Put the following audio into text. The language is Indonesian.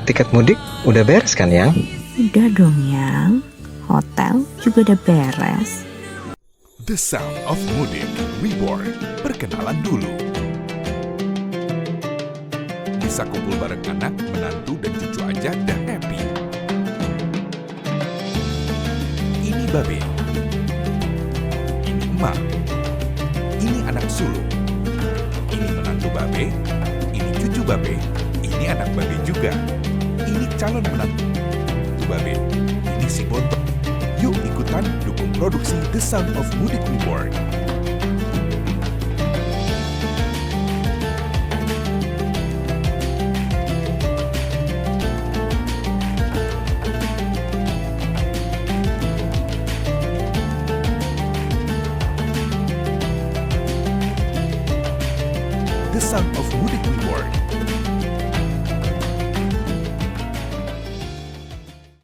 Tiket mudik udah beres kan, Yang? Udah dong, Yang. Hotel juga udah beres. The Sound of Mudik, Reborn, perkenalan dulu. Bisa kumpul bareng anak, menantu, dan cucu aja dan happy. Ini babe. Ini emak. Ini anak sulung. Ini menantu babe. Ini cucu babe. Ini anak babe juga. Ini calon menantu babe. Ini si bontot. Yuk ikutan dukung produksi The Sound of Mudik Reborn.